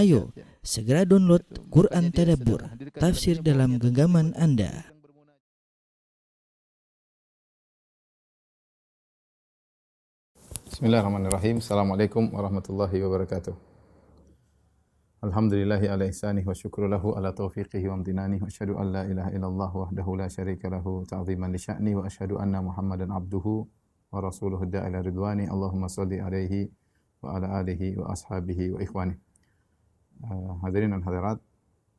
Ayo, segera download Quran Tadabbur, tafsir dalam genggaman Anda. Bismillahirrahmanirrahim. Assalamualaikum warahmatullahi wabarakatuh. Alhamdulillahi ala ihsanih wa syukru lahu ala taufiqihi wa amtinani wa asyhadu an la ilaha illallah wahdahu la syarika lahu ta'ziman li sya'ni wa asyhadu anna Muhammadan abduhu wa rasuluhu da'ila ridwani. Allahumma shalli alaihi wa ala alihi wa ashabihi wa ikhwani. Hadirin dan hadirat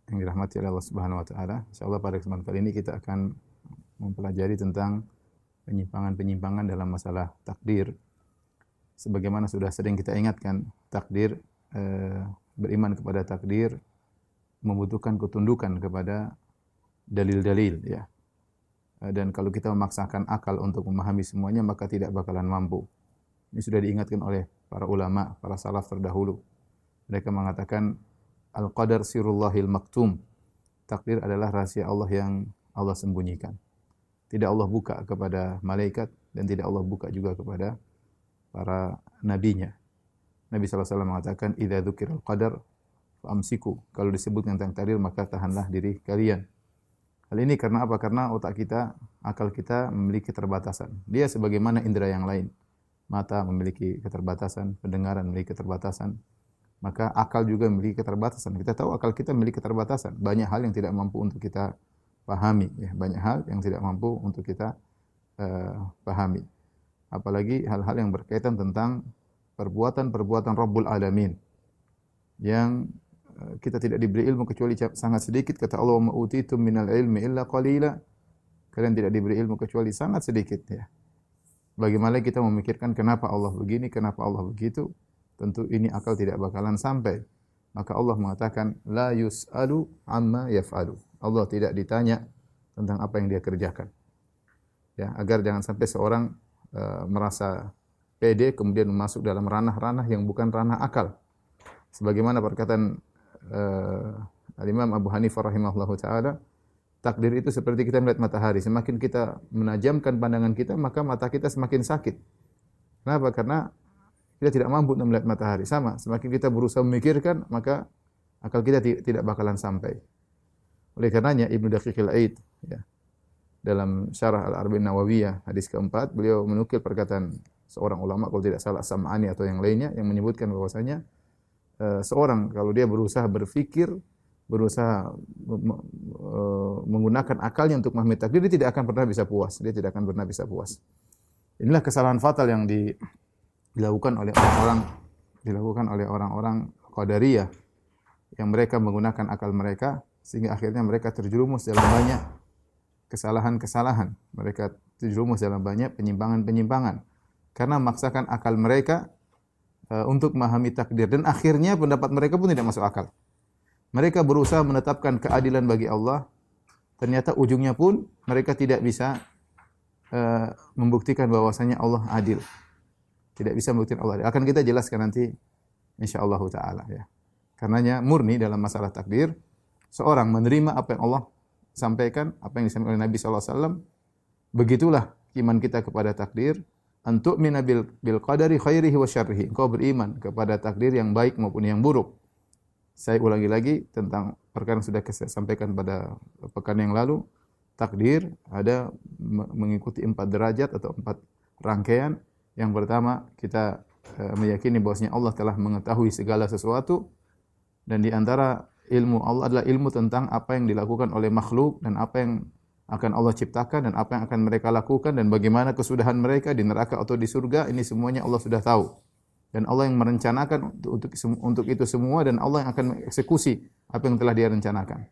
yang dirahmati oleh Allah Subhanahu wa taala. Insyaallah pada kesempatan kali ini kita akan mempelajari tentang penyimpangan-penyimpangan dalam masalah takdir. Sebagaimana sudah sering kita ingatkan, takdir, beriman kepada takdir membutuhkan ketundukan kepada dalil-dalil, ya. Dan kalau kita memaksakan akal untuk memahami semuanya, maka tidak bakalan mampu. Ini sudah diingatkan oleh para ulama, para salaf terdahulu. Mereka mengatakan al-qadar sirullahil maktum. Takdir adalah rahasia Allah yang Allah sembunyikan. Tidak Allah buka kepada malaikat dan tidak Allah buka juga kepada para nabinya. Nabi SAW mengatakan, "Idza dzukiral qadar famsiku." Kalau disebut tentang takdir, maka tahanlah diri kalian. Hal ini karena apa? Karena otak kita, akal kita memiliki keterbatasan. Dia sebagaimana indera yang lain. Mata memiliki keterbatasan, pendengaran memiliki keterbatasan. Maka akal juga memiliki keterbatasan. Kita tahu akal kita memiliki keterbatasan. Banyak hal yang tidak mampu untuk kita pahami. Ya. Banyak hal yang tidak mampu untuk kita pahami. Apalagi hal-hal yang berkaitan tentang perbuatan-perbuatan Rabbul Alamin. Yang kita tidak diberi ilmu kecuali sangat sedikit. Kata Allah, "Ma utitum minal ilmi illa qalila." Kalian tidak diberi ilmu kecuali sangat sedikit. Ya. Bagaimana kita memikirkan kenapa Allah begini, kenapa Allah begitu? Tentu ini akal tidak bakalan sampai. Maka Allah mengatakan, la yus'alu amma yaf'alu. Allah tidak ditanya tentang apa yang dia kerjakan. Ya, agar jangan sampai seorang merasa pede kemudian masuk dalam ranah-ranah yang bukan ranah akal. Sebagaimana perkataan Al-Imam Abu Hanifah rahimahullahu taala, takdir itu seperti kita melihat matahari. Semakin kita menajamkan pandangan kita, maka mata kita semakin sakit. Kenapa? Karena kita tidak mampu untuk melihat matahari. Sama, semakin kita berusaha memikirkan, maka akal kita tidak bakalan sampai. Oleh karenanya Ibnu Daqiqil Aid, ya, dalam Syarah Al-Arba'in Nawawiyah hadis keempat, beliau menukil perkataan seorang ulama, kalau tidak salah Sam'ani atau yang lainnya, yang menyebutkan bahwasanya seorang kalau dia berusaha berfikir, berusaha menggunakan akalnya untuk memahami takdir, dia tidak akan pernah bisa puas. Dia tidak akan pernah bisa puas. Inilah kesalahan fatal yang dilakukan oleh orang-orang Qadariyah, yang mereka menggunakan akal mereka sehingga akhirnya mereka terjerumus dalam banyak kesalahan-kesalahan. Mereka terjerumus dalam banyak penyimpangan-penyimpangan karena memaksakan akal mereka untuk memahami takdir, dan akhirnya pendapat mereka pun tidak masuk akal. Mereka berusaha menetapkan keadilan bagi Allah, ternyata ujungnya pun mereka tidak bisa membuktikan bahwasanya Allah adil. Tidak bisa membuktikan Allah adil. Akan kita jelaskan nanti insyaallah taala, ya. Karenanya murni dalam masalah takdir, seorang menerima apa yang Allah sampaikan, apa yang disampaikan oleh Nabi sallallahu alaihi wasallam. Begitulah iman kita kepada takdir. Antu min bil qadari khairihi wa syarrihi. Engkau beriman kepada takdir yang baik maupun yang buruk. Saya ulangi lagi tentang perkara yang sudah saya sampaikan pada pekan yang lalu. Takdir ada mengikuti 4 derajat atau 4 rangkaian. Yang pertama, kita meyakini bahwasanya Allah telah mengetahui segala sesuatu, dan di antara ilmu Allah adalah ilmu tentang apa yang dilakukan oleh makhluk dan apa yang akan Allah ciptakan dan apa yang akan mereka lakukan dan bagaimana kesudahan mereka di neraka atau di surga. Ini semuanya Allah sudah tahu. Dan Allah yang merencanakan untuk itu semua, dan Allah yang akan mengeksekusi apa yang telah Dia rencanakan.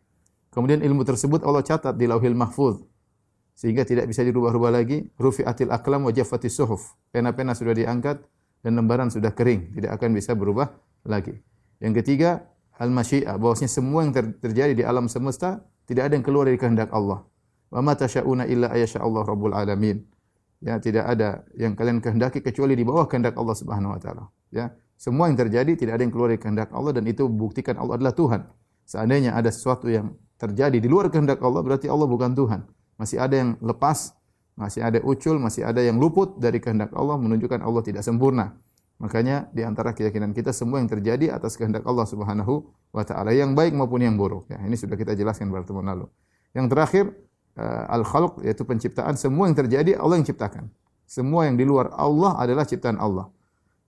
Kemudian ilmu tersebut Allah catat di Lauhil Mahfuz sehingga tidak bisa dirubah-rubah lagi. Rufi'atil aqlam wa jaffatis suhuf. Pena-pena sudah diangkat dan lembaran sudah kering, tidak akan bisa berubah lagi. Yang ketiga, al-masyi'ah, bahwasanya semua yang terjadi di alam semesta tidak ada yang keluar dari kehendak Allah. Wa ma tasya'una illa ayyasha Allah rabbul alamin. Ya, tidak ada yang kalian kehendaki kecuali di bawah kehendak Allah Subhanahu wa taala. Ya, semua yang terjadi tidak ada yang keluar dari kehendak Allah, dan itu buktikan Allah adalah Tuhan. Seandainya ada sesuatu yang terjadi di luar kehendak Allah, berarti Allah bukan Tuhan. Masih ada yang lepas, masih ada ucul, masih ada yang luput dari kehendak Allah, menunjukkan Allah tidak sempurna. Makanya di antara keyakinan kita, semua yang terjadi atas kehendak Allah Subhanahu wa taala, yang baik maupun yang buruk. Ya, ini sudah kita jelaskan pada pertemuan lalu. Yang terakhir, al-khalq, yaitu penciptaan. Semua yang terjadi Allah yang ciptakan. Semua yang di luar Allah adalah ciptaan Allah.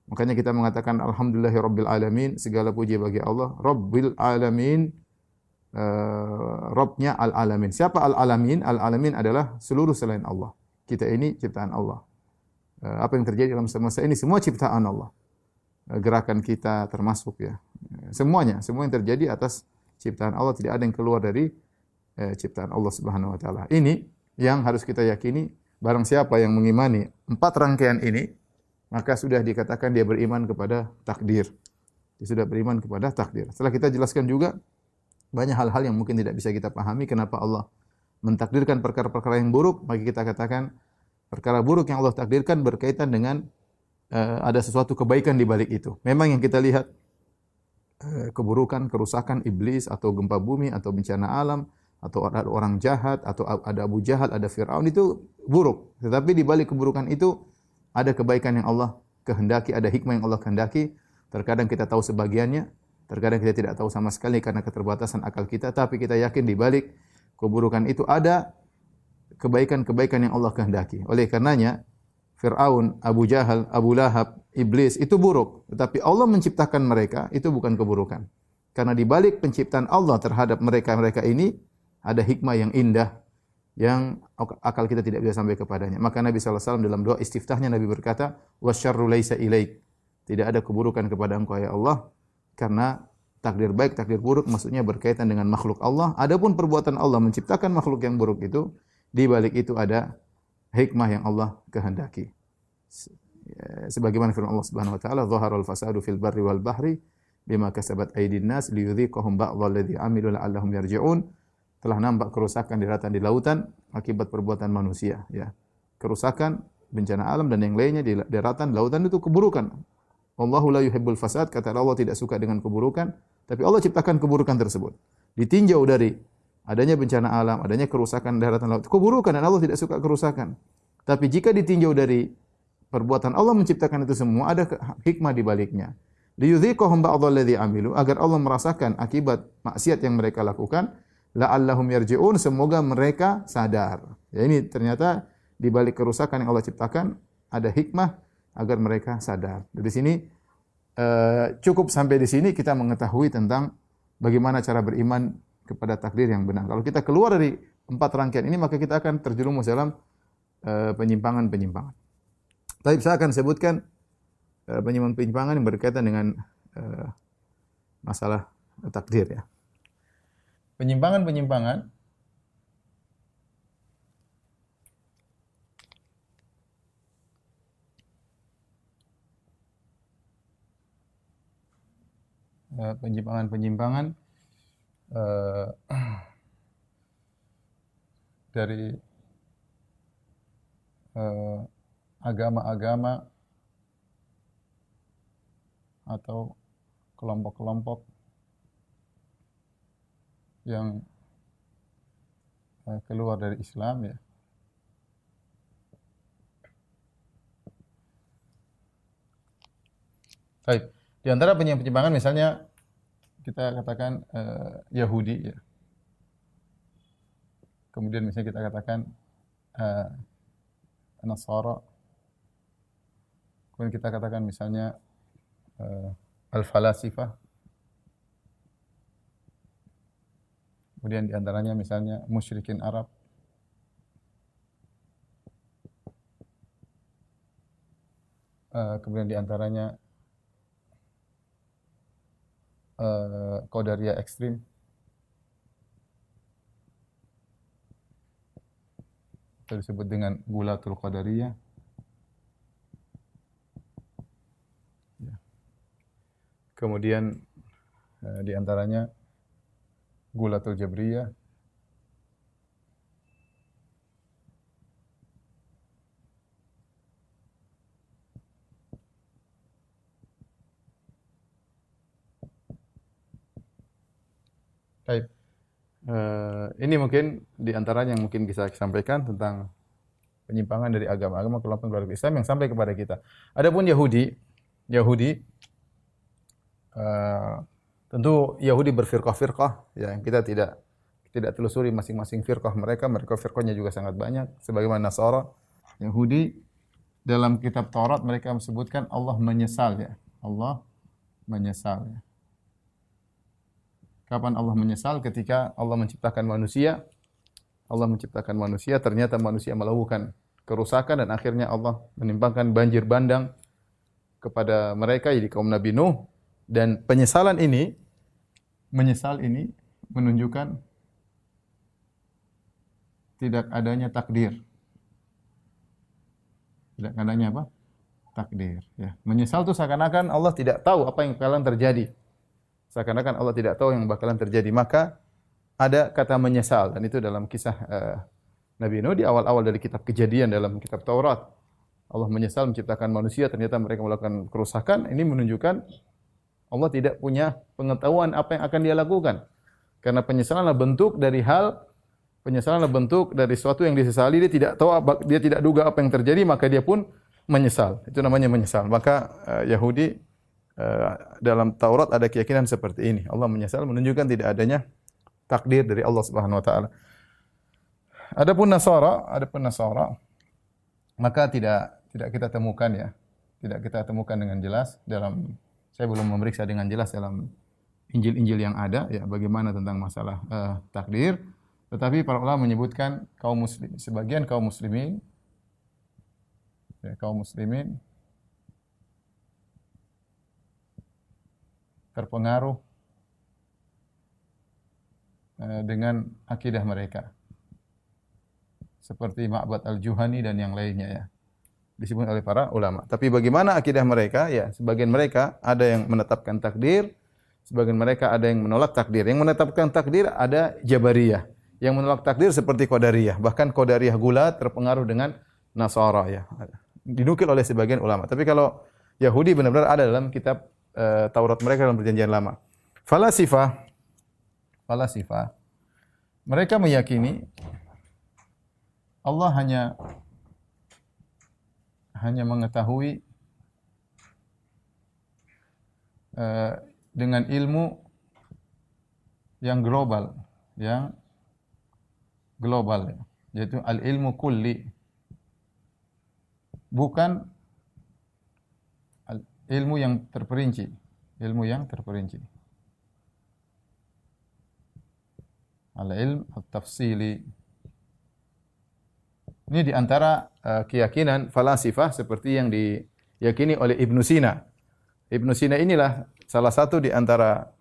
Makanya kita mengatakan alhamdulillahirabbil alamin, segala puji bagi Allah, rabbil alamin, Rabbnya al-alamin. Siapa al-alamin? Al-alamin adalah seluruh selain Allah. Kita ini ciptaan Allah. Apa yang terjadi dalam semesta ini semua ciptaan Allah. Gerakan kita termasuk ya. Semuanya, semua yang terjadi atas ciptaan Allah, tidak ada yang keluar dari ciptaan Allah Subhanahu wa taala. Ini yang harus kita yakini. Barang siapa yang mengimani 4 rangkaian ini, maka sudah dikatakan dia beriman kepada takdir. Dia sudah beriman kepada takdir. Setelah kita jelaskan juga banyak hal-hal yang mungkin tidak bisa kita pahami kenapa Allah mentakdirkan perkara-perkara yang buruk, maka kita katakan perkara buruk yang Allah takdirkan berkaitan dengan ada sesuatu kebaikan di balik itu. Memang yang kita lihat keburukan, kerusakan iblis atau gempa bumi atau bencana alam atau ada orang jahat atau ada Abu Jahal, ada Firaun, itu buruk. Tetapi di balik keburukan itu ada kebaikan yang Allah kehendaki, ada hikmah yang Allah kehendaki. Terkadang kita tahu sebagiannya, terkadang kita tidak tahu sama sekali karena keterbatasan akal kita, tapi kita yakin di balik keburukan itu ada kebaikan-kebaikan yang Allah kehendaki. Oleh karenanya Fir'aun, Abu Jahal, Abu Lahab, Iblis itu buruk, tetapi Allah menciptakan mereka itu bukan keburukan. Karena di balik penciptaan Allah terhadap mereka-mereka ini ada hikmah yang indah yang akal kita tidak bisa sampai kepadanya. Maka Nabi SAW dalam doa istiftahnya Nabi berkata, "Wasyarru laisa ilaik." Tidak ada keburukan kepada engkau ya Allah, karena takdir baik, takdir buruk maksudnya berkaitan dengan makhluk Allah. Adapun perbuatan Allah menciptakan makhluk yang buruk itu, di balik itu ada hikmah yang Allah kehendaki. Sebagaimana firman Allah Subhanahu wa taala, "Dhaharal fasadu fil barri wal bahri bima kasabat aydin nas liyudhiqahum ba'dalladzi amilu la'allahum yarji'un." Telah nampak kerusakan di daratan, di lautan akibat perbuatan manusia, ya. Kerusakan, bencana alam dan yang lainnya di daratan, lautan itu keburukan. Wallahu la yuhibbul fasad, kata Allah tidak suka dengan keburukan, tapi Allah ciptakan keburukan tersebut. Ditinjau dari adanya bencana alam, adanya kerusakan daratan laut, keburukan, dan Allah tidak suka kerusakan. Tapi jika ditinjau dari perbuatan Allah menciptakan itu semua, ada hikmah di baliknya. Liyudhiqahum ba'dalladzi amilu, agar Allah merasakan akibat maksiat yang mereka lakukan, la'allahum yarji'un, semoga mereka sadar. Ya, ini ternyata di balik kerusakan yang Allah ciptakan ada hikmah agar mereka sadar. Dari sini cukup sampai di sini kita mengetahui tentang bagaimana cara beriman kepada takdir yang benar. Kalau kita keluar dari 4 rangkaian ini, maka kita akan terjerumus dalam penyimpangan-penyimpangan. Tapi saya akan sebutkan penyimpangan-penyimpangan yang berkaitan dengan masalah takdir ya. Penyimpangan-penyimpangan dari agama-agama atau kelompok-kelompok yang keluar dari Islam ya. Baik. Di antara penyimpangan misalnya kita katakan Yahudi ya. Kemudian misalnya kita katakan Nasara. Kemudian kita katakan misalnya Al-Falasifah. Kemudian di antaranya misalnya musyrikin Arab. Kemudian di antaranya Qadariyah ekstrim. Itu disebut dengan Gulatul Qadariyah. Ya. Kemudian di antaranya Gulatul Jabriyah. Baik. Ini mungkin di antaranya yang mungkin bisa sampaikan tentang penyimpangan dari agama-agama kelompok Islam yang sampai kepada kita. Adapun Yahudi Tentu Yahudi berfirqah-firqah, ya, yang kita tidak telusuri masing-masing firqah mereka. Mereka firqahnya juga sangat banyak. Sebagaimana Nasara, Yahudi dalam kitab Taurat mereka menyebutkan Allah menyesal, ya. Allah menyesal, ya. Kapan Allah menyesal? Ketika Allah menciptakan manusia. Allah menciptakan manusia, ternyata manusia melakukan kerusakan dan akhirnya Allah menimpakan banjir bandang kepada mereka, jadi kaum Nabi Nuh. Dan menyesal ini menunjukkan tidak adanya takdir. Tidak adanya apa? Takdir. Ya. Menyesal itu seakan-akan Allah tidak tahu apa yang bakalan terjadi. Seakan-akan Allah tidak tahu yang bakalan terjadi. Maka ada kata menyesal. Dan itu dalam kisah Nabi Nuh di awal-awal dari kitab Kejadian dalam kitab Taurat. Allah menyesal menciptakan manusia, ternyata mereka melakukan kerusakan. Ini menunjukkan Allah tidak punya pengetahuan apa yang akan dia lakukan. Karena penyesalan adalah bentuk dari sesuatu yang disesali, dia tidak tahu, dia tidak duga apa yang terjadi, maka dia pun menyesal. Itu namanya menyesal. Maka Yahudi dalam Taurat ada keyakinan seperti ini. Allah menyesal menunjukkan tidak adanya takdir dari Allah Subhanahu wa taala. Adapun Nasara, maka tidak kita temukan, ya. Tidak kita temukan dengan jelas dalam, saya belum memeriksa dengan jelas dalam Injil-Injil yang ada, ya, bagaimana tentang masalah takdir. Tetapi para ulama menyebutkan sebagian kaum muslimin terpengaruh dengan akidah mereka. Seperti Ma'bad al-Juhani dan yang lainnya, ya. Disebut oleh para ulama. Tapi bagaimana akidah mereka? Ya, sebagian mereka ada yang menetapkan takdir, sebagian mereka ada yang menolak takdir. Yang menetapkan takdir ada Jabariyah. Yang menolak takdir seperti Qadariyah. Bahkan Qadariyah Gulat terpengaruh dengan Nasara, ya. Dinukil oleh sebagian ulama. Tapi kalau Yahudi benar-benar ada dalam kitab Taurat mereka dalam Perjanjian Lama. Falasifah mereka meyakini Allah hanya mengetahui dengan ilmu yang global, ya, yaitu al-ilmu kulli, bukan ilmu yang terperinci, al-ilm at-tafsili. Ini di antara keyakinan falasifah seperti yang diyakini oleh Ibnu Sina. Ibnu Sina inilah salah satu di antara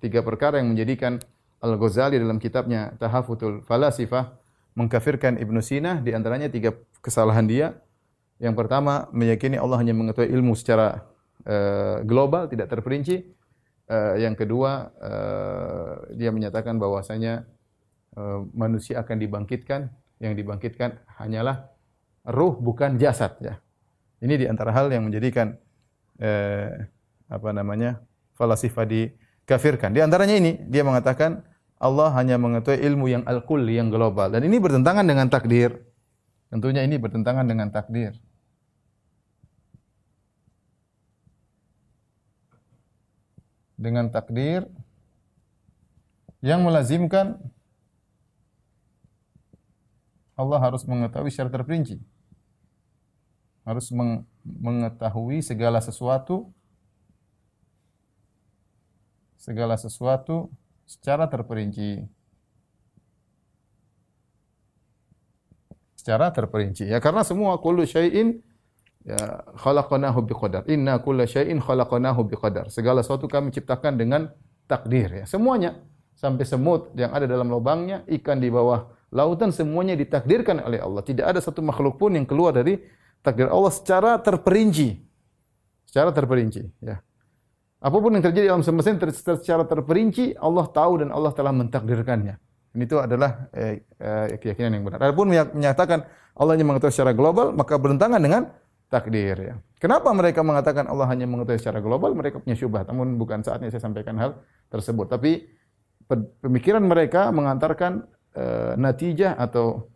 tiga perkara yang menjadikan Al-Ghazali dalam kitabnya Tahafutul Falasifah mengkafirkan Ibnu Sina. Di antaranya tiga kesalahan dia. Yang pertama, meyakini Allah hanya mengetahui ilmu secara global, tidak terperinci. Yang kedua, dia menyatakan bahwasanya manusia akan dibangkitkan, yang dibangkitkan hanyalah ruh bukan jasad, ya. Ini di antara hal yang menjadikan falasifah dikafirkan. Di antaranya ini, dia mengatakan Allah hanya mengetahui ilmu yang al-kulli, yang global, dan ini bertentangan dengan takdir. Tentunya ini bertentangan dengan takdir. Dengan takdir yang melazimkan Allah harus mengetahui secara terperinci. Harus mengetahui segala sesuatu secara terperinci. Ya, karena semua kullu syai'in ya khalaqnahu biqadar. Inna kulla syai'in khalaqnahu biqadar. Segala sesuatu kami ciptakan dengan takdir, ya. Semuanya, sampai semut yang ada dalam lubangnya, ikan di bawah lautan, semuanya ditakdirkan oleh Allah. Tidak ada satu makhluk pun yang keluar dari takdir Allah secara terperinci. Ya. Apapun yang terjadi dalam semesta secara terperinci, Allah tahu dan Allah telah mentakdirkannya. Ini itu adalah keyakinan yang benar. Adapun menyatakan Allah hanya mengetahui secara global, maka bertentangan dengan takdir, ya. Kenapa mereka mengatakan Allah hanya mengetahui secara global? Mereka punya syubhat. Namun bukan saatnya saya sampaikan hal tersebut. Tapi pemikiran mereka mengantarkan natijah atau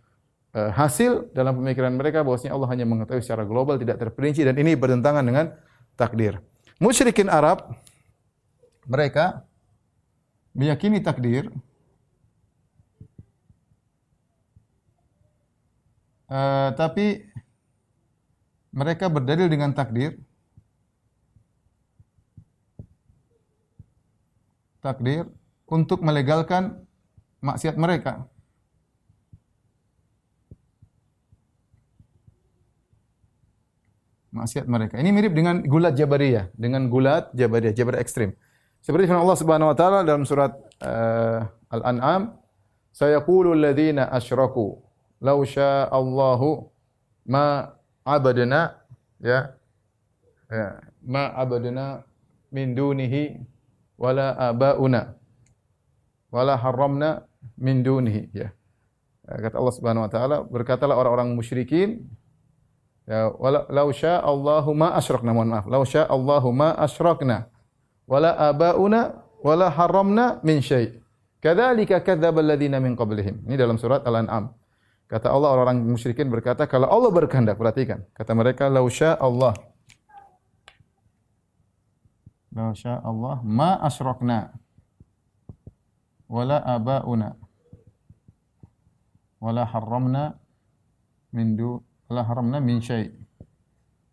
hasil dalam pemikiran mereka bahwasanya Allah hanya mengetahui secara global, tidak terperinci, dan ini bertentangan dengan takdir. Musyrikin Arab mereka meyakini takdir, tapi mereka berdalil dengan takdir untuk melegalkan maksiat mereka. Ini mirip dengan gulat Jabariyah, Jabariyah ekstrim. Seperti firman Allah Subhanahu wa taala dalam surat Al-An'am, "Sayaqulu alladziina asyraku law syaa'a Allahu ma 'abadna ma 'abadna min dunihi wala abauna wala harramna min dunihi." Kata Allah Subhanahu wa taala, berkatalah orang-orang musyrikin, law syaa'a Allahu ma asyrakna, law syaa'a Allahu ma asyrakna wala abauna wala harramna min syai'. Kadzalika kadzdzaba alladziina min qablihim. Ini dalam surat Al-An'am. Kata Allah, orang-orang musyrikin berkata, kalau Allah berkehendak, perhatikan, kata mereka, law syaa'a Allah ma asyrakna wala abauna wala harramna min syai'.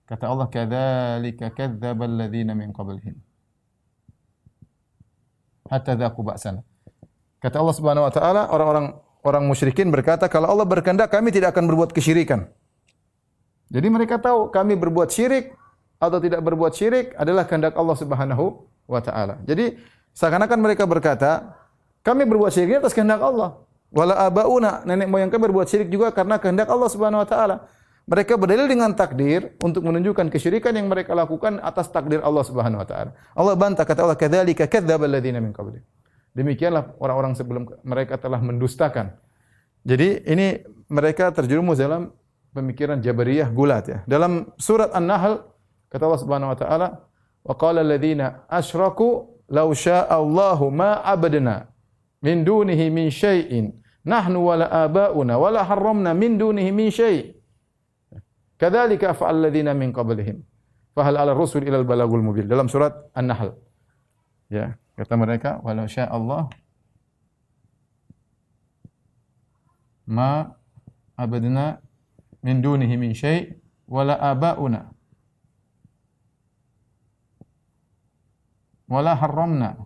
Kata Allah, kadzalika kadzdzaba alladziina min qablihim hatta dzaqu ba'sana. Kata Allah Subhanahu wa taala, orang musyrikin berkata, kalau Allah berkehendak kami tidak akan berbuat kesyirikan. Jadi mereka tahu kami berbuat syirik atau tidak berbuat syirik adalah kehendak Allah Subhanahu wa taala. Jadi seakan-akan mereka berkata, kami berbuat syirik atas kehendak Allah. Wala abauna, nenek moyang kami berbuat syirik juga karena kehendak Allah Subhanahu wa taala. Mereka berdalil dengan takdir untuk menunjukkan kesyirikan yang mereka lakukan atas takdir Allah Subhanahu wa taala. Allah bantah, kata Allah, kadzalika kadzdzaba alladziina min qablihim. Demikianlah orang-orang sebelum mereka telah mendustakan. Jadi ini mereka terjerumus dalam pemikiran Jabariyah gulat ya. Dalam surat An-Nahl kata Allah Subhanahu wa taala, wa qala alladziina asyraku law syaa'a Allahu ma 'abadna min dunihi min syai'in nahnu wala abauna wala harramna min dunihi min syai'. Kadzalika fa'al alladziina min qablihim. Fahal 'ala ar-rusul ila al-balagul mubin. Dalam surat An-Nahl. Ya, kata mereka, walau syaa Allah ma abadna min dunihi min syai' wala abauna wala harramna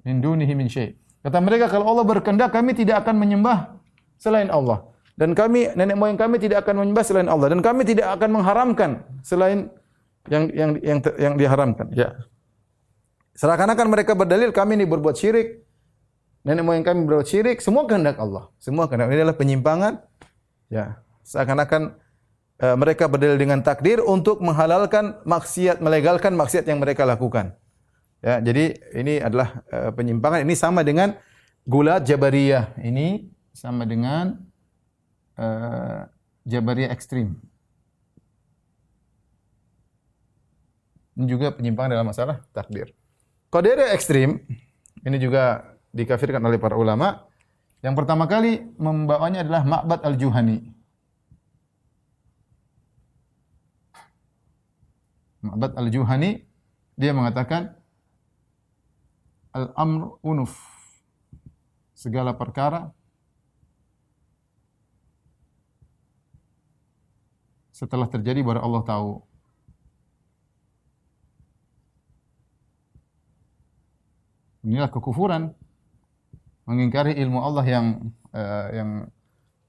min dunihi min syai'. Kata mereka, kalau Allah berkehendak kami tidak akan menyembah selain Allah. Dan kami, nenek moyang kami tidak akan menyembah selain Allah, dan kami tidak akan mengharamkan selain yang diharamkan. Ya. Seakan-akan mereka berdalil kami ini berbuat syirik, nenek moyang kami berbuat syirik, semua kehendak Allah. Semua kehendak. Ini adalah penyimpangan. Ya. Seakan-akan mereka berdalil dengan takdir untuk menghalalkan maksiat, melegalkan maksiat yang mereka lakukan. Ya, jadi ini adalah penyimpangan. Ini sama dengan gulat Jabariyah. Ini sama dengan Jabariyah ekstrim. Ini juga penyimpangan dalam masalah takdir. Qadariyah ekstrim ini juga dikafirkan oleh para ulama. Yang pertama kali membawanya adalah Ma'bad al-Juhani. Ma'bad al-Juhani dia mengatakan al-amr unuf. Segala perkara setelah terjadi baru Allah tahu. Inilah kekufuran, mengingkari ilmu Allah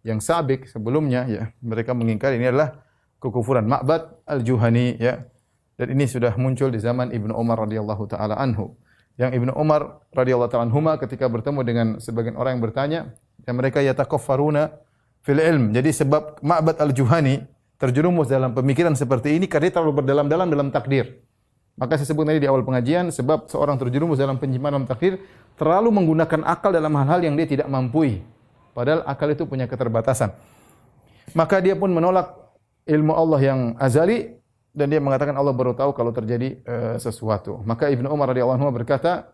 yang sabik sebelumnya ya. Mereka mengingkari, ini adalah kekufuran. Ma'bad al-Juhani ya. Dan ini sudah muncul di zaman Ibnu Umar radhiyallahu taala anhu. Yang Ibnu Umar radhiyallahu taala anhuma ketika bertemu dengan sebagian orang yang bertanya, dan mereka yatakaffaruna fil ilm. Jadi sebab Ma'bad al-Juhani terjerumus dalam pemikiran seperti ini karena dia terlalu berdalam-dalam dalam takdir. Maka saya sebut tadi di awal pengajian, sebab seorang terjerumus dalam penyimpangan dalam takdir terlalu menggunakan akal dalam hal-hal yang dia tidak mampu. Padahal akal itu punya keterbatasan. Maka dia pun menolak ilmu Allah yang azali dan dia mengatakan Allah baru tahu kalau terjadi sesuatu. Maka Ibnu Umar radhiyallahu anhu berkata,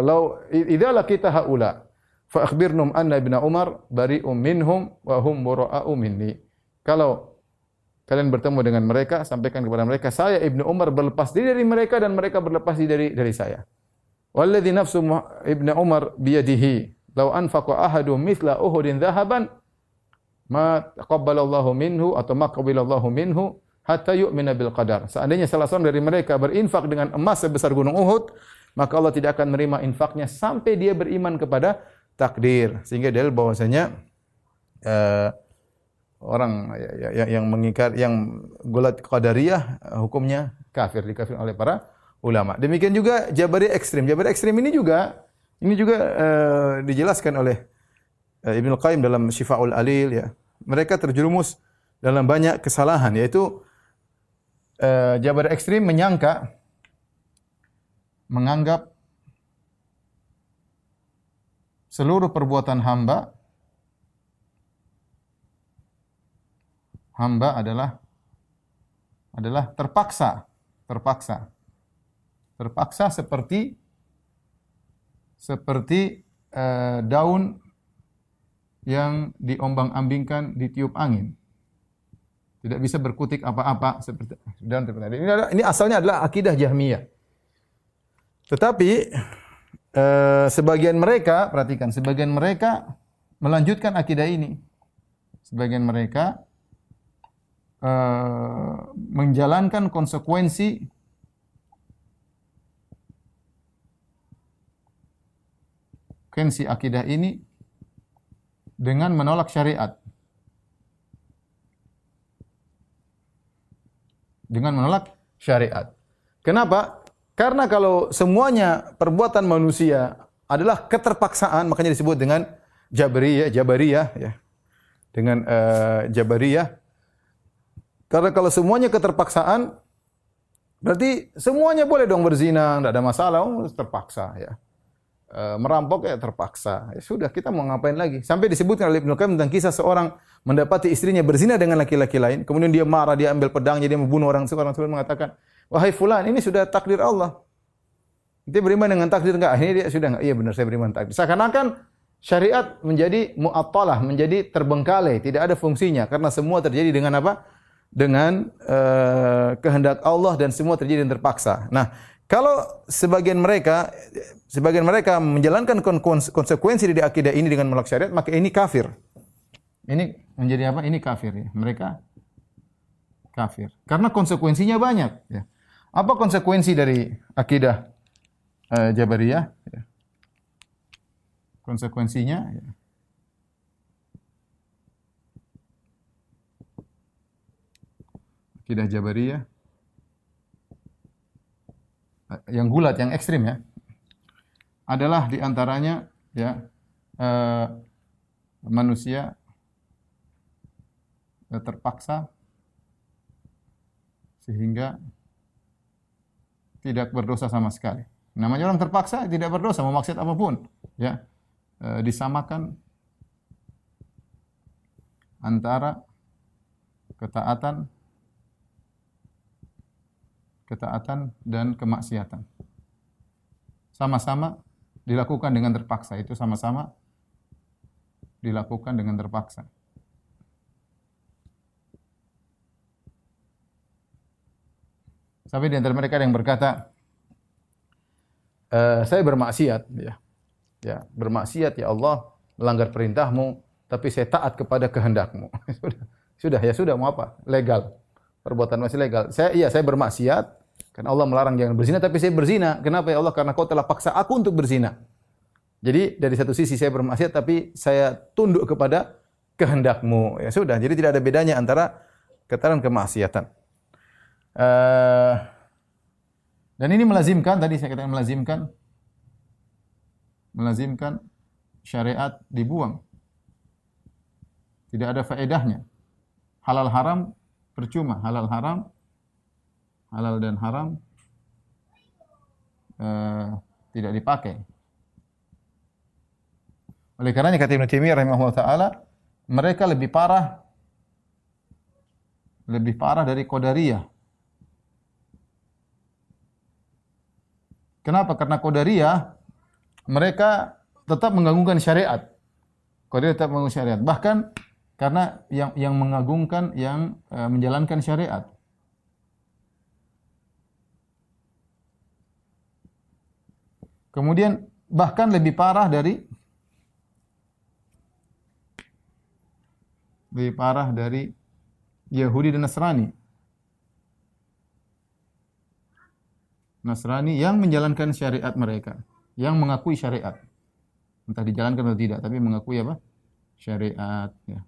"Lau idza laqita haula fa akhbirnum anna Ibnu Umar bari'um minhum wa hum bura'u minni." Kalau kalian bertemu dengan mereka, sampaikan kepada mereka, saya Ibnu Umar berlepas diri dari mereka dan mereka berlepas diri dari saya. Walladzi nafsu Ibnu Umar biyadihi, law anfaqa ahadun mithla Uhudin dhahaban ma taqabbalallahu minhu atau ma qabilallahu minhu hatta yu'mina bil qadar. Seandainya salah seorang dari mereka berinfak dengan emas sebesar gunung Uhud, maka Allah tidak akan menerima infaknya sampai dia beriman kepada takdir. Sehingga dalil bahwasanya orang yang mengingkar, yang gulat qadariyah, hukumnya kafir, dikafirkan oleh para ulama. Demikian juga Jabari ekstrim. Jabari ekstrim ini juga dijelaskan oleh Ibnu Qayyim dalam Syifaul Alil, ya. Mereka terjerumus dalam banyak kesalahan, yaitu Jabari ekstrim menganggap seluruh perbuatan hamba adalah terpaksa seperti daun yang diombang-ambingkan ditiup angin. Tidak bisa berkutik apa-apa seperti daun terpaksa. Ini asalnya adalah akidah Jahmiyah. Tetapi sebagian mereka, perhatikan, sebagian mereka melanjutkan akidah ini. Sebagian mereka menjalankan konsekuensi akidah ini dengan menolak syariat. Dengan menolak syariat. Kenapa? Karena kalau semuanya perbuatan manusia adalah keterpaksaan, makanya disebut dengan Jabariyah, ya. Dengan Jabariyah. Karena kalau semuanya keterpaksaan, berarti semuanya boleh dong berzina, tidak ada masalah, terpaksa, ya. Merampok ya terpaksa. Ya sudah, kita mau ngapain lagi? Sampai disebutkan oleh Ibnu Qayyim tentang kisah seorang mendapati istrinya berzina dengan laki-laki lain, kemudian dia marah, dia ambil pedangnya, dia membunuh orang. Seorang mengatakan, "Wahai fulan, ini sudah takdir Allah." Dia beriman dengan takdir enggak? Ini dia sudah enggak? Iya benar, saya beriman takdir. Seakan-akan syariat menjadi mu'attalah, menjadi terbengkalai, tidak ada fungsinya karena semua terjadi dengan apa? Dengan kehendak Allah dan semua terjadi dan terpaksa. Nah, kalau sebagian mereka menjalankan konsekuensi dari akidah ini dengan menolak syariat, maka ini kafir. Ini menjadi apa? Ini kafir, ya. Mereka kafir. Karena konsekuensinya banyak, ya. Apa konsekuensi dari akidah Jabariyah? Ya. Konsekuensinya, ya. Akidah Jabariyah yang gulat, yang ekstrim, ya, adalah diantaranya, ya, manusia terpaksa sehingga tidak berdosa sama sekali. Namanya orang terpaksa tidak berdosa, mau maksiat apapun, ya. Disamakan antara ketaatan dan kemaksiatan. Sama-sama dilakukan dengan terpaksa, itu sama-sama dilakukan dengan terpaksa. Sampai di antara mereka ada yang berkata, saya bermaksiat, ya. Ya, bermaksiat ya Allah, melanggar perintahmu, tapi saya taat kepada kehendakmu. Sudah, mau apa? Legal. Perbuatan masih legal. Saya bermaksiat, karena Allah melarang jangan berzina, tapi saya berzina. Kenapa ya Allah? Karena kau telah paksa aku untuk berzina. Jadi dari satu sisi saya bermaksiat, tapi saya tunduk kepada kehendakmu. Ya sudah, jadi tidak ada bedanya antara ketaatan dan kemaksiatan. Dan ini melazimkan, tadi saya katakan melazimkan syariat dibuang. Tidak ada faedahnya. Halal haram percuma, halal dan haram tidak dipakai. Oleh karenanya kata Ibnu Taimiyah rahimahullah taala, mereka lebih parah dari Qadariyah. Kenapa? Karena Qadariyah mereka tetap mengagungkan syariat. Qadariyah tetap mengagungkan syariat. Bahkan karena yang mengagungkan, yang menjalankan syariat. Kemudian bahkan lebih parah dari Yahudi dan Nasrani. Nasrani yang menjalankan syariat mereka, yang mengakui syariat. Entah dijalankan atau tidak, tapi mengakui apa? Syariat. Ya.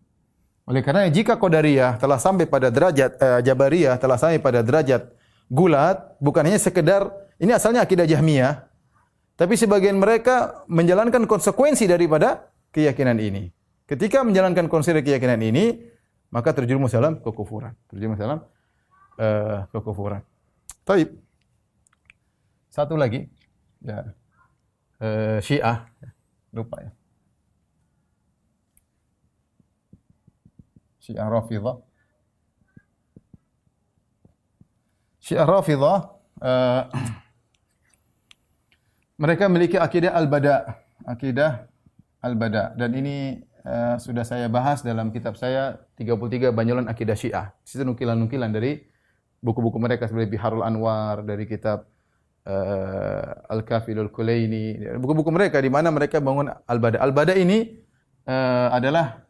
Oleh karena jika Qadariyah telah sampai pada derajat, Jabariyah telah sampai pada derajat gulat, bukan hanya sekedar, ini asalnya akidah Jahmiyah, tapi sebagian mereka menjalankan konsekuensi daripada keyakinan ini. Ketika menjalankan konsekuensi keyakinan ini, maka terjerumus dalam kekufuran. Taib. Satu lagi, ya, Syiah, lupa ya. Syiah Rafidhah. Syiah Rafidhah, mereka memiliki akidah al-bada, dan ini sudah saya bahas dalam kitab saya 33 Banyolan Akidah Syiah. Di situ nukilan-nukilan dari buku-buku mereka seperti Biharul Anwar, dari kitab Al-Kafilul Kulaini, buku-buku mereka di mana mereka bangun al-bada. Al-bada ini adalah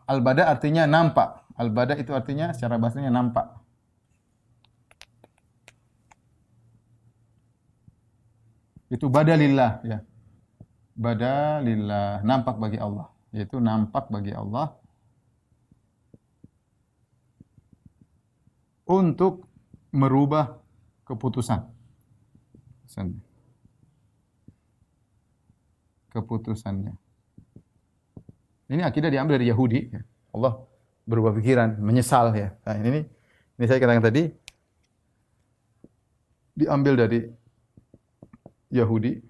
al-bada artinya nampak. Al-bada itu artinya secara bahasanya nampak. Itu badalillah, ya. Badalillah, nampak bagi Allah. Yaitu nampak bagi Allah untuk merubah keputusannya. Ini akidah diambil dari Yahudi. Ya. Allah berubah pikiran, menyesal ya. Nah, ini saya katakan tadi diambil dari Yahudi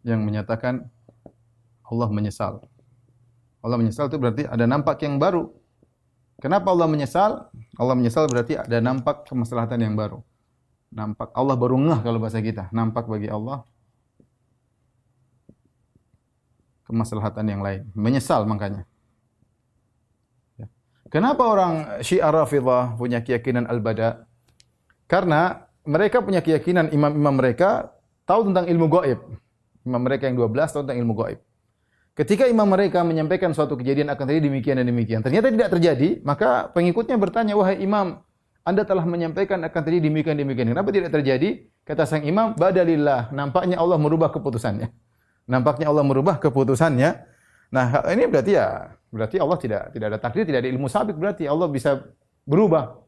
yang menyatakan Allah menyesal. Allah menyesal itu berarti ada nampak yang baru. Kenapa Allah menyesal? Allah menyesal berarti ada nampak kemaslahatan yang baru. Nampak Allah baru ngeh kalau bahasa kita. Nampak bagi Allah kemaslahatan yang lain. Menyesal makanya. Ya. Kenapa orang Syiah Rafidhah punya keyakinan al-bada? Karena mereka punya keyakinan imam-imam mereka tahu tentang ilmu gaib. Imam mereka yang 12 tahu tentang ilmu gaib. Ketika imam mereka menyampaikan suatu kejadian akan terjadi demikian dan demikian, ternyata tidak terjadi, maka pengikutnya bertanya, "Wahai imam, Anda telah menyampaikan akan terjadi demikian demikian. Kenapa tidak terjadi?" Kata sang imam, "Badalillah, nampaknya Allah merubah keputusannya." Nampaknya Allah merubah keputusannya. Nah, ini berarti Allah tidak ada takdir, tidak ada ilmu sabit, berarti Allah bisa berubah.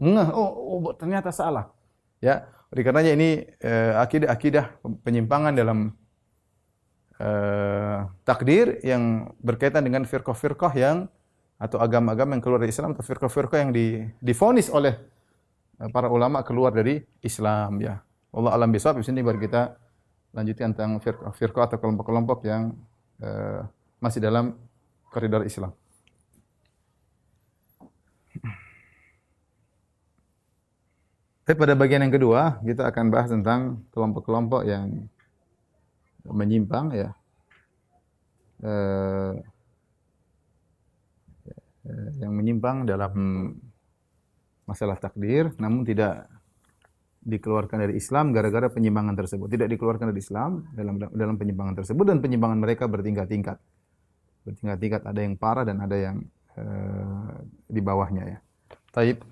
Ternyata salah. Ya, oleh karenanya ini akidah penyimpangan dalam takdir yang berkaitan dengan firqah-firqah yang atau agama-agama yang keluar dari Islam atau firqah-firqah yang divonis oleh para ulama keluar dari Islam ya. Allah alam bisawab. Di sini baru kita lanjutkan tentang firqah atau kelompok-kelompok yang masih dalam koridor Islam. Tapi pada bagian yang kedua kita akan bahas tentang kelompok-kelompok yang menyimpang ya, yang menyimpang dalam masalah takdir, namun tidak dikeluarkan dari Islam gara-gara penyimpangan tersebut. Tidak dikeluarkan dari Islam dalam penyimpangan tersebut, dan penyimpangan mereka bertingkat-tingkat. Bertingkat-tingkat, ada yang parah dan ada yang di bawahnya ya. Taib.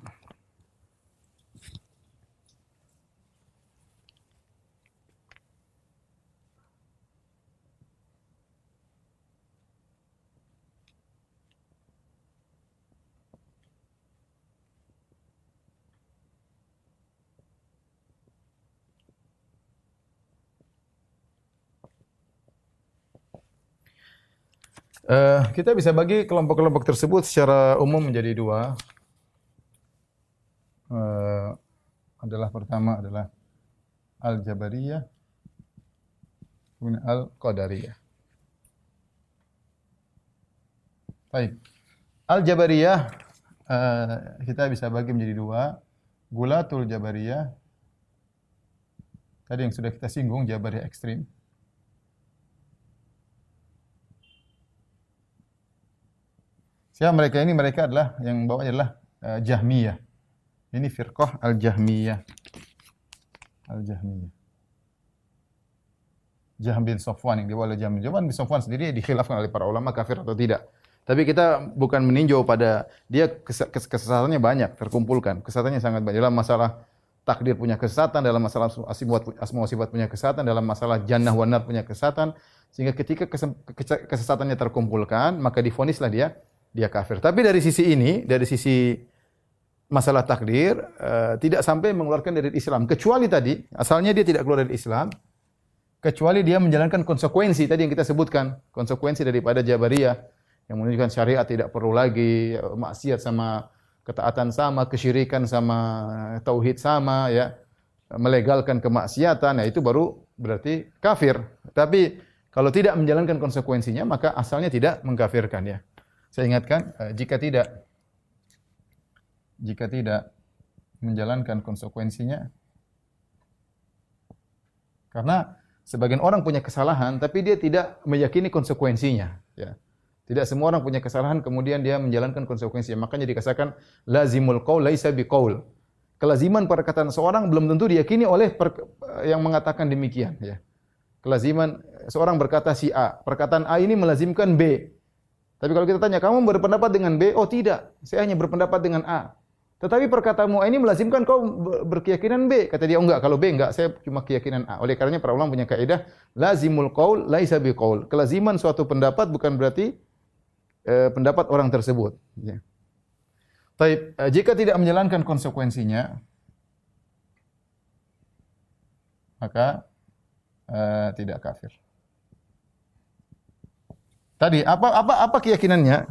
Kita bisa bagi kelompok-kelompok tersebut secara umum menjadi dua. Pertama adalah Al-Jabariyah, kemudian Al-Qadariyah. Baik. Al-Jabariyah kita bisa bagi menjadi dua. Gulatul Jabariyah. Tadi yang sudah kita singgung, Jabariyah ekstrim. Siapa mereka ini? Mereka adalah yang bawahnya adalah Jahmiyah. Ini firqah Al-Jahmiyah. Al-Jahmiyah. Jahm bin Safwan yang diwali Jahm bin Safwan sendiri dikhilafkan oleh para ulama kafir atau tidak. Tapi kita bukan meninjau pada dia kesesatannya banyak terkumpulkan. Kesesatannya sangat banyak dalam masalah takdir punya kesesatan, dalam masalah asma wa sifat punya kesesatan, dalam masalah jannah wa nar punya kesesatan. Sehingga ketika kesesatannya terkumpulkan, maka divonislah dia kafir. Tapi dari sisi ini, dari sisi masalah takdir tidak sampai mengeluarkan dari Islam. Kecuali tadi asalnya dia tidak keluar dari Islam. Kecuali dia menjalankan konsekuensi tadi yang kita sebutkan, konsekuensi daripada Jabariyah yang menunjukkan syariat tidak perlu lagi, maksiat sama ketaatan sama, kesyirikan sama tauhid sama, ya, melegalkan kemaksiatan, ya itu baru berarti kafir. Tapi kalau tidak menjalankan konsekuensinya, maka asalnya tidak mengkafirkan, ya. Saya ingatkan, jika tidak menjalankan konsekuensinya, karena sebagian orang punya kesalahan, tapi dia tidak meyakini konsekuensinya. Ya. Tidak semua orang punya kesalahan, kemudian dia menjalankan konsekuensinya. Makanya dikatakan, lazimul qaul laisa biqaul. Kelaziman perkataan seorang belum tentu diyakini oleh yang mengatakan demikian. Ya. Kelaziman seorang berkata si A, perkataan A ini melazimkan B. Tapi kalau kita tanya, kamu berpendapat dengan B? Oh tidak, saya hanya berpendapat dengan A. Tetapi perkataanmu ini melazimkan kau berkeyakinan B. Kata dia, oh enggak, kalau B enggak, saya cuma keyakinan A. Oleh karenanya para ulama punya kaidah, lazimul qaul laisa biqaul. Kelaziman suatu pendapat bukan berarti pendapat orang tersebut. Ya. Taib, jika tidak menjalankan konsekuensinya, maka tidak kafir. Tadi apa keyakinannya?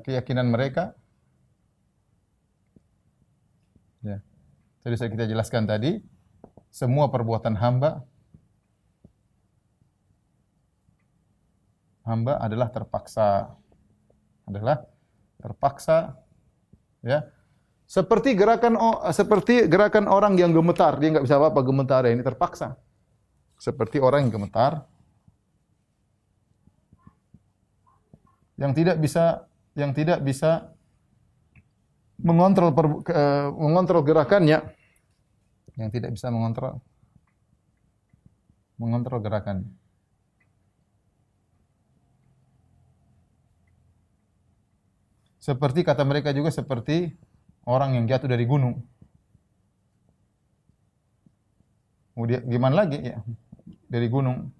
Keyakinan mereka. Ya. Tadi kita jelaskan tadi, semua perbuatan hamba adalah terpaksa. Ya. Seperti gerakan orang yang gemetar, dia enggak bisa apa-apa gemetar, ini terpaksa. Seperti orang yang gemetar yang tidak bisa mengontrol gerakannya, yang tidak bisa mengontrol gerakannya. Seperti kata mereka juga seperti orang yang jatuh dari gunung. Kemudian gimana lagi ya? Dari gunung.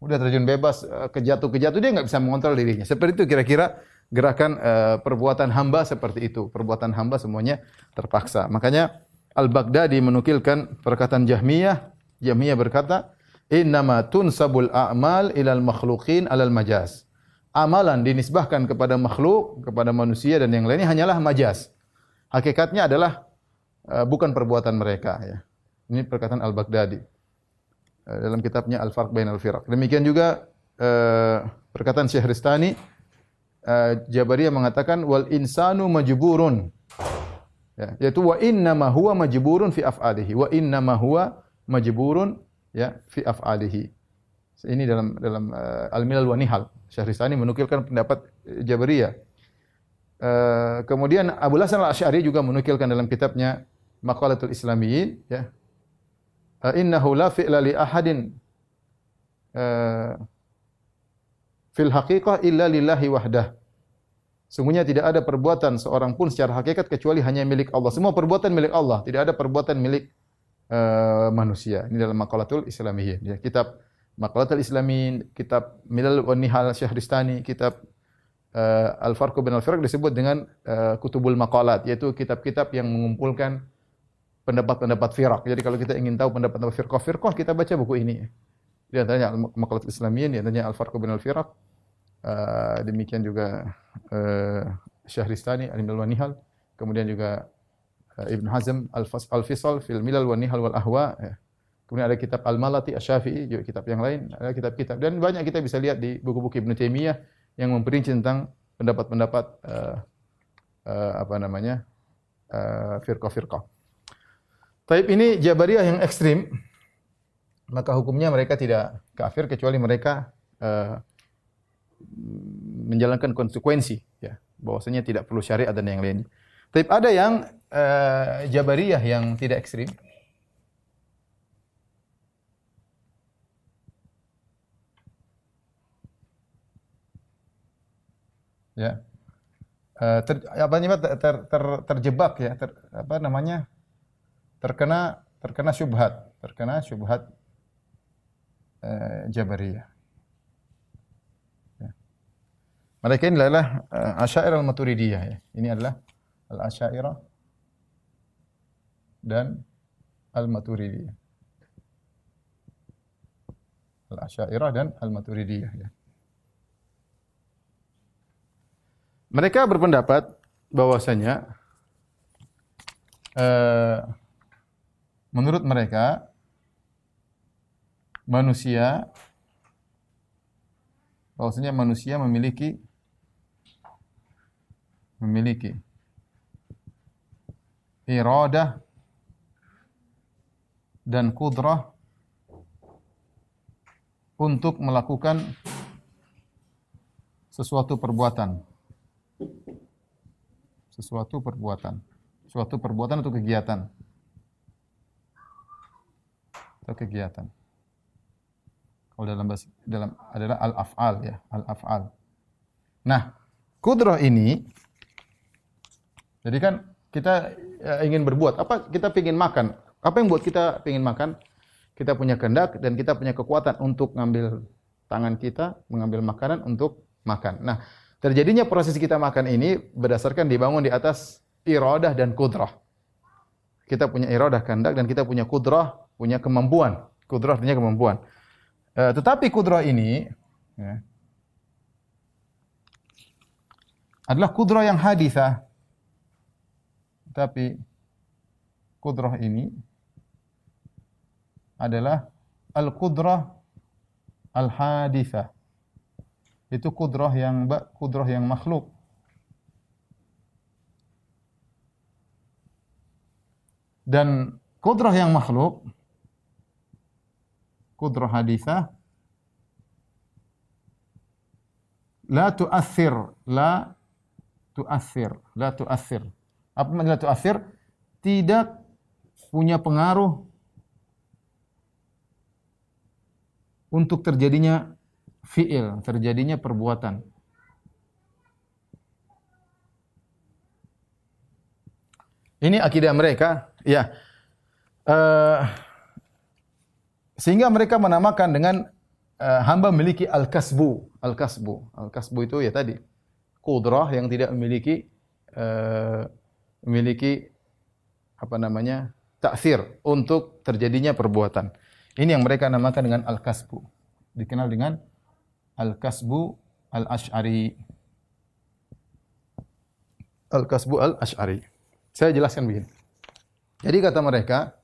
Udah terjun bebas, kejatuh dia nggak bisa mengontrol dirinya. Seperti itu kira-kira gerakan perbuatan hamba seperti itu. Perbuatan hamba semuanya terpaksa. Makanya Al-Baghdadi menukilkan perkataan Jahmiyah. Jahmiyah berkata, "Innama tunsabul a'mal ilal makhluqin alal majaz." Amalan dinisbahkan kepada makhluk, kepada manusia dan yang lainnya hanyalah majaz. Hakikatnya adalah bukan perbuatan mereka, ya. Ini perkataan Al-Baghdadi dalam kitabnya Al-Farq Bainal Firaq. Demikian juga perkataan Syahristani, Jabariyah mengatakan wal insanu majburun, ya, yaitu wa inna ma huwa majburun fi af'alihi, wa inna ma huwa majburun, ya, fi af'alihi. Ini dalam Al-Milal wa Nihal. Syahristani menukilkan pendapat Jabariyah. Kemudian Abu Hasan Al-Asy'ari juga menukilkan dalam kitabnya Maqalatul Islamiyyin, ya. Innahu la fi'la li ahadin fil haqiqah illa lillahi wahdah. Sungguhnya tidak ada perbuatan seorang pun secara hakikat kecuali hanya milik Allah. Semua perbuatan milik Allah, tidak ada perbuatan milik manusia. Ini dalam Maqalatul Islamiyyin, ya. Kitab Maqalatul Islamiyyin, kitab Milal wa Nihal Syahristani, kitab Al-Farq Bainal Firaq disebut dengan Kutubul Maqalat, yaitu kitab-kitab yang mengumpulkan pendapat-pendapat firaq. Jadi kalau kita ingin tahu pendapat-pendapat firqah, kita baca buku ini. Di antaranya Maqalatul Islamiyyin, di antaranya Al-Farq Bainal Firaq. Demikian juga Syahristani Al-Milal wa Nihal, kemudian juga Ibn Hazm Al-Fisal fil Milal wa Nihal wal Ahwa, ya. Kemudian ada kitab Al-Malati Asy-Syafi'i, juga kitab yang lain, ada kitab-kitab dan banyak kita bisa lihat di buku-buku Ibnu Taimiyah yang memperinci tentang pendapat-pendapat firqah-firqah. Taib ini Jabariyah yang ekstrim, maka hukumnya mereka tidak kafir kecuali mereka menjalankan konsekuensi, ya, bahwasanya tidak perlu syariat dan yang lain. Tapi ada yang Jabariyah yang tidak ekstrim. Ya. Terjebak ya, terkena syubhat Jabariyah. Ya. Mereka ini adalah Asy'ariyah al-Maturidiyah ya. Ini adalah al-Asy'ariyah dan al-Maturidiyah. Al-Asy'ariyah dan al-Maturidiyah ya. Mereka berpendapat bahwasanya menurut mereka manusia memiliki iradah dan qudrah untuk melakukan suatu perbuatan atau kegiatan. Kalau dalam adalah al-af'al ya, al-af'al. Nah, qudrah ini jadi kan kita ingin berbuat, apa kita ingin makan? Apa yang buat kita ingin makan? Kita punya kehendak dan kita punya kekuatan untuk ngambil tangan kita, mengambil makanan untuk makan. Nah, terjadinya proses kita makan ini berdasarkan dibangun di atas iradah dan qudrah. Kita punya iradah, kehendak, dan kita punya qudrah, punya kemampuan. Qudrah artinya kemampuan. Tetapi qudrah ini ya, adalah qudrah yang hadithah. Tapi qudrah ini adalah al-qudrah al-hadithah. Itu qudrah yang makhluk. Dan qudrah yang makhluk, qudrah hadithah, la tu'athir. Apa maksudnya la tu'athir? Tidak punya pengaruh untuk terjadinya fi'il, terjadinya perbuatan. Ini akidah mereka, ya. Sehingga mereka menamakan dengan hamba memiliki al-kasbu. Al-kasbu itu ya tadi qudrah yang tidak memiliki apa namanya? Ta'thir untuk terjadinya perbuatan. Ini yang mereka namakan dengan al-kasbu. Dikenal dengan al-kasbu al-Asy'ari. Al-kasbu al-Asy'ari. Saya jelaskan begini. Jadi kata mereka,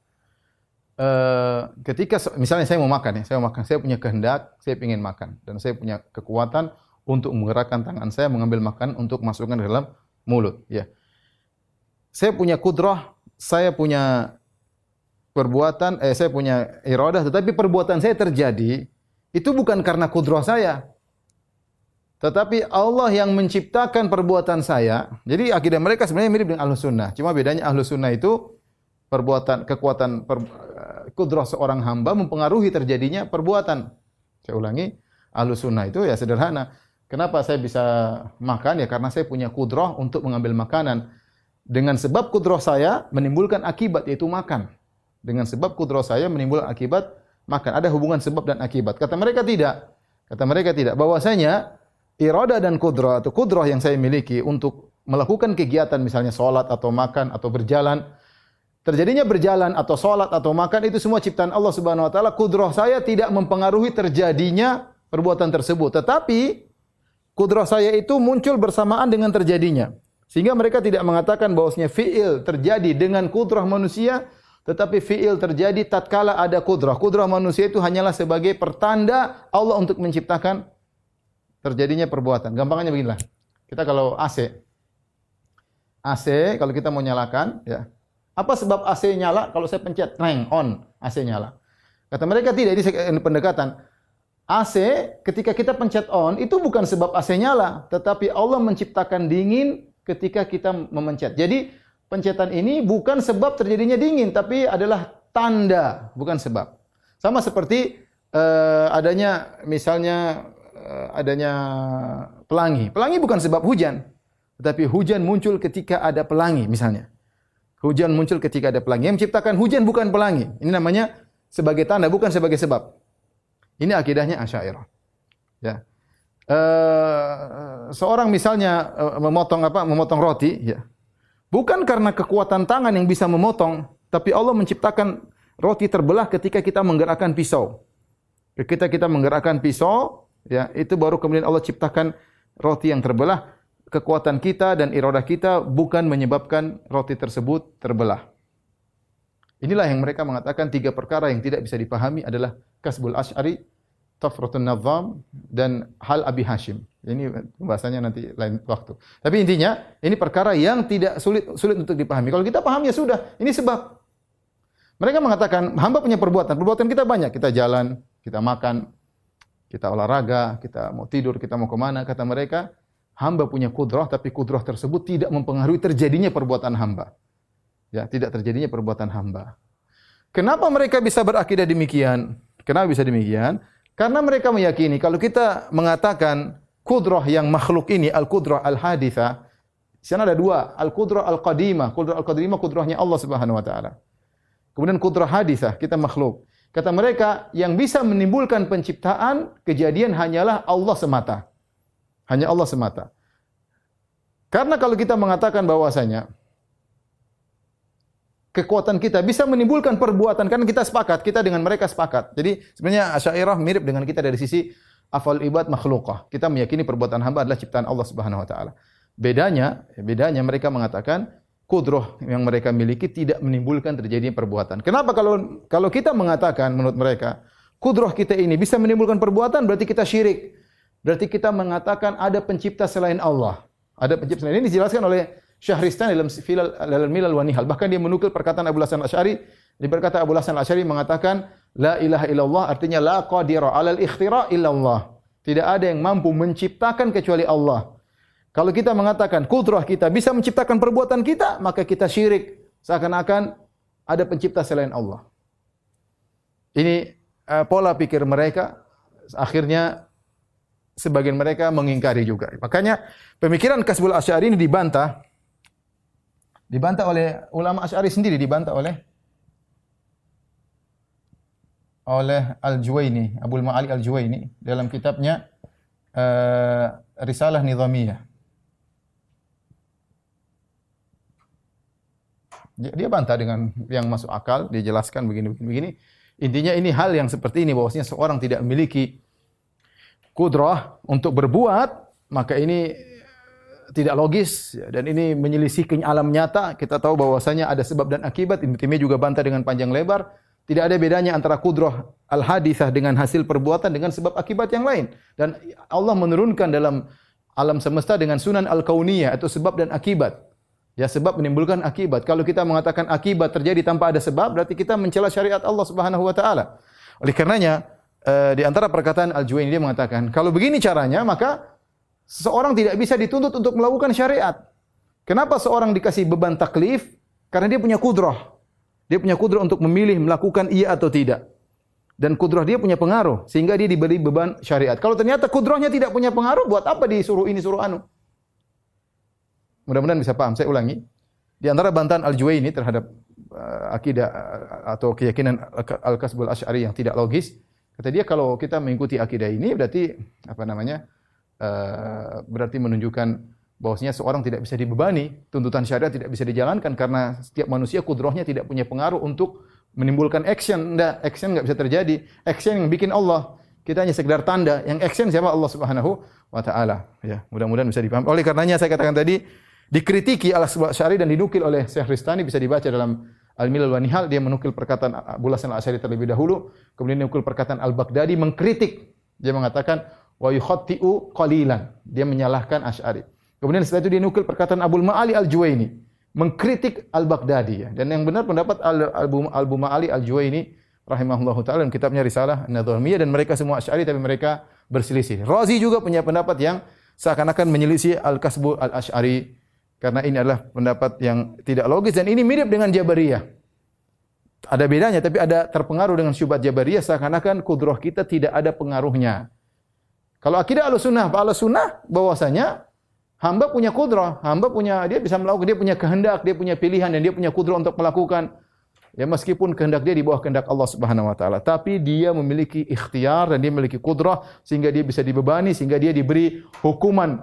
ketika misalnya saya mau makan ya, saya punya kehendak, saya ingin makan dan saya punya kekuatan untuk menggerakkan tangan saya mengambil makan untuk masukkan ke dalam mulut, ya. Saya punya qudrah, saya punya perbuatan, saya punya iradah, tetapi perbuatan saya terjadi itu bukan karena qudrah saya. Tetapi Allah yang menciptakan perbuatan saya. Jadi akidah mereka sebenarnya mirip dengan Ahlus Sunnah. Cuma bedanya Ahlus Sunnah itu kekuatan qudrah seorang hamba mempengaruhi terjadinya perbuatan. Saya ulangi, Ahlus Sunnah itu ya sederhana. Kenapa saya bisa makan? Ya karena saya punya qudrah untuk mengambil makanan. Dengan sebab qudrah saya menimbulkan akibat, yaitu makan. Dengan sebab qudrah saya menimbulkan akibat makan. Ada hubungan sebab dan akibat. Kata mereka tidak. Bahwasanya iradah dan qudrah atau qudrah yang saya miliki untuk melakukan kegiatan misalnya salat atau makan atau berjalan, terjadinya berjalan atau salat atau makan itu semua ciptaan Allah Subhanahu wa taala. Qudrah saya tidak mempengaruhi terjadinya perbuatan tersebut, tetapi qudrah saya itu muncul bersamaan dengan terjadinya. Sehingga mereka tidak mengatakan bahwasanya fi'il terjadi dengan qudrah manusia, tetapi fi'il terjadi tatkala ada qudrah. Qudrah manusia itu hanyalah sebagai pertanda Allah untuk menciptakan terjadinya perbuatan. Gampangnya beginilah. Kita kalau AC kalau kita mau nyalakan, ya. Apa sebab AC nyala? Kalau saya pencet reng on, AC nyala. Kata mereka tidak, ini pendekatan. AC ketika kita pencet on itu bukan sebab AC nyala, tetapi Allah menciptakan dingin ketika kita memencet. Jadi pencetan ini bukan sebab terjadinya dingin, tapi adalah tanda, bukan sebab. Sama seperti adanya misalnya adanya pelangi. Pelangi bukan sebab hujan, tetapi hujan muncul ketika ada pelangi misalnya. Hujan muncul ketika ada pelangi. Yang menciptakan hujan bukan pelangi. Ini namanya sebagai tanda, bukan sebagai sebab. Ini akidahnya Asy'ariyah. Ya. Seorang misalnya memotong roti, ya. Bukan karena kekuatan tangan yang bisa memotong, tapi Allah menciptakan roti terbelah ketika kita menggerakkan pisau. Ketika kita menggerakkan pisau, ya, itu baru kemudian Allah ciptakan roti yang terbelah. Kekuatan kita dan iradah kita bukan menyebabkan roti tersebut terbelah. Inilah yang mereka mengatakan 3 perkara yang tidak bisa dipahami adalah kasbul Asy'ari, tafratun Nadham, dan hal Abi Hashim. Ini bahasanya nanti lain waktu. Tapi intinya ini perkara yang tidak sulit untuk dipahami. Kalau kita paham ya sudah, ini sebab. Mereka mengatakan hamba punya perbuatan kita banyak. Kita jalan, kita makan, kita olahraga, kita mau tidur, kita mau kemana. Kata mereka, hamba punya kudrah, tapi kudrah tersebut tidak mempengaruhi terjadinya perbuatan hamba. Ya, tidak terjadinya perbuatan hamba. Kenapa mereka bisa berakidah demikian? Kenapa bisa demikian? Karena mereka meyakini kalau kita mengatakan kudrah yang makhluk ini, al-kudrah al-hadithah, di sana ada 2, al-kudrah al-qadimah. Kudrah al-qadimah kudrahnya Allah Subhanahu wa taala. Kemudian kudrah hadithah, kita makhluk. Kata mereka, yang bisa menimbulkan penciptaan, kejadian hanyalah Allah semata. Hanya Allah semata. Karena kalau kita mengatakan bahwasanya kekuatan kita bisa menimbulkan perbuatan, kan kita sepakat, kita dengan mereka sepakat. Jadi sebenarnya Asy'ariyah mirip dengan kita dari sisi afal ibad makhlukah. Kita meyakini perbuatan hamba adalah ciptaan Allah Subhanahu wa taala. Bedanya mereka mengatakan kudrah yang mereka miliki tidak menimbulkan terjadinya perbuatan. Kenapa kalau kita mengatakan menurut mereka kudrah kita ini bisa menimbulkan perbuatan, berarti kita syirik. Berarti kita mengatakan ada pencipta selain Allah. Ada pencipta selain ini dijelaskan oleh Syahristani dalam Milal wa Nihal. Bahkan dia menukil perkataan Abu Hasan Asy'ari. Dia berkata Abu Hasan Asy'ari mengatakan la ilaha illallah artinya la qadira 'alal ikhtira' illallah. Tidak ada yang mampu menciptakan kecuali Allah. Kalau kita mengatakan kudrah kita bisa menciptakan perbuatan kita, maka kita syirik. Seakan-akan ada pencipta selain Allah. Ini pola pikir mereka. Akhirnya sebagian mereka mengingkari juga. Makanya pemikiran kasbul Asy'ari ini dibantah oleh ulama Asy'ari sendiri, dibantah oleh Al-Juwaini, Abul Ma'ali Al-Juwaini dalam kitabnya Risalah Nizamiyah. Dia bantah dengan yang masuk akal, dia jelaskan begini. Intinya ini hal yang seperti ini, bahwasanya seorang tidak memiliki kudrah untuk berbuat, maka ini tidak logis dan ini menyelisih alam nyata. Kita tahu bahwasanya ada sebab dan akibat. Ibnu Taimiyah juga bantah dengan panjang lebar. Tidak ada bedanya antara kudrah al-hadithah dengan hasil perbuatan dengan sebab akibat yang lain. Dan Allah menurunkan dalam alam semesta dengan sunan al-kauniyah, itu sebab dan akibat. Ya, sebab menimbulkan akibat. Kalau kita mengatakan akibat terjadi tanpa ada sebab, berarti kita mencela syariat Allah Subhanahu wa taala. Oleh karenanya di antara perkataan Al-Juwaini dia mengatakan, kalau begini caranya maka seseorang tidak bisa dituntut untuk melakukan syariat. Kenapa seorang dikasih beban taklif? Karena dia punya kudrah. Dia punya kudrah untuk memilih melakukan iya atau tidak. Dan kudrah dia punya pengaruh sehingga dia diberi beban syariat. Kalau ternyata kudrahnya tidak punya pengaruh, buat apa disuruh ini suruh anu? Mudah-mudahan bisa paham. Saya ulangi. Di antara bantahan Al-Juwaini terhadap akidah atau keyakinan Al-Kasbul Asy'ari yang tidak logis, kata dia kalau kita mengikuti akidah ini berarti berarti menunjukkan bahwasanya seorang tidak bisa dibebani, tuntutan syariat tidak bisa dijalankan karena setiap manusia kudrahnya tidak punya pengaruh untuk menimbulkan action. Action enggak bisa terjadi. Action yang bikin Allah. Kita hanya sekedar tanda. Yang action siapa? Allah Subhanahu wa taala. Ya, mudah-mudahan bisa dipahami. Oleh karenanya saya katakan tadi dikritiki Al-Asy'ari dan dinukil oleh Syekh Ristani, bisa dibaca dalam Al-Milal wa Nihal. Dia menukil perkataan Abu Hasan Al-Asy'ari terlebih dahulu, kemudian menukil perkataan Al-Baghdadi mengkritik. Dia mengatakan wa yukhatti'u qalilan. Dia menyalahkan Asy'ari. Kemudian setelah itu dia nukil perkataan Abul Ma'ali Al-Juwaini mengkritik Al-Baghdadi, ya. Dan yang benar pendapat Abu Ma'ali Al-Juwaini rahimahullahu taala dalam kitabnya Risalah Nizamiyah, dan mereka semua Asy'ari tapi mereka berselisih. Razi juga punya pendapat yang seakan-akan menyelisih Al-Kasbu Al-Asy'ari. Karena ini adalah pendapat yang tidak logis dan ini mirip dengan Jabariyah. Ada bedanya tapi ada terpengaruh dengan syubhat Jabariyah seakan-akan kudrah kita tidak ada pengaruhnya. Kalau akidah Ahlussunnah, bahwasanya hamba punya kudrah, dia bisa melakukan, dia punya kehendak, dia punya pilihan dan dia punya kudrah untuk melakukan. Ya meskipun kehendak dia di bawah kehendak Allah Subhanahu wa taala, tapi dia memiliki ikhtiar dan dia memiliki kudrah sehingga dia bisa dibebani, sehingga dia diberi hukuman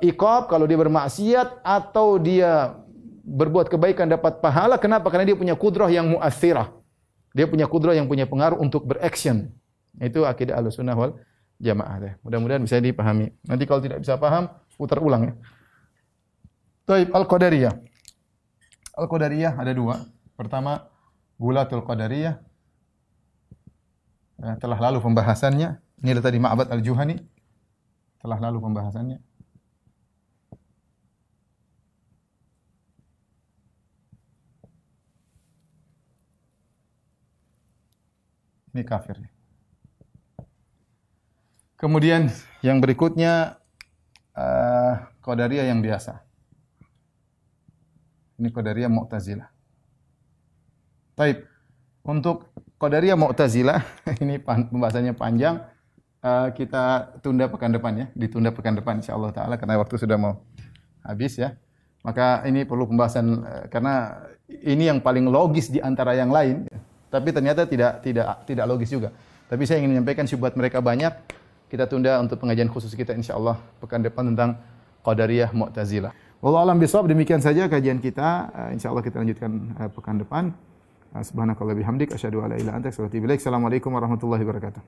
iqab kalau dia bermaksiat atau dia berbuat kebaikan dapat pahala. Kenapa? Karena dia punya kudrah yang mu'athirah. Dia punya kudrah yang punya pengaruh untuk beraction. Itu akidah Ahlussunnah wal Jamaah. Mudah-mudahan bisa dipahami. Nanti kalau tidak bisa paham, putar ulang ya. Taib Al-Qadariyah. Al-Qadariyah ada dua. Pertama, Gulatul Qadariyah. Telah lalu pembahasannya. Ini adalah tadi Ma'bad Al-Juhani. Telah lalu pembahasannya. Ini kafir. Kemudian yang berikutnya Qadariyah yang biasa. Ini Qadariyah Mu'tazilah. Baik, untuk Qadariyah Mu'tazilah ini pembahasannya panjang. Kita tunda pekan depan ya, ditunda pekan depan insyaallah taala karena waktu sudah mau habis ya. Maka ini perlu pembahasan karena ini yang paling logis di antara yang lain, tapi ternyata tidak logis juga. Tapi saya ingin menyampaikan syubhat mereka banyak. Kita tunda untuk pengajian khusus kita insyaallah pekan depan tentang Qadariyah Mu'tazilah. Wallahu a'lam bishawab. Demikian saja kajian kita. Insyaallah kita lanjutkan pekan depan. Subhanakallah bihamdik asyhadu an la ilaha illa anta astaghfiruka wa atubu ilaik. Assalamualaikum warahmatullahi wabarakatuh.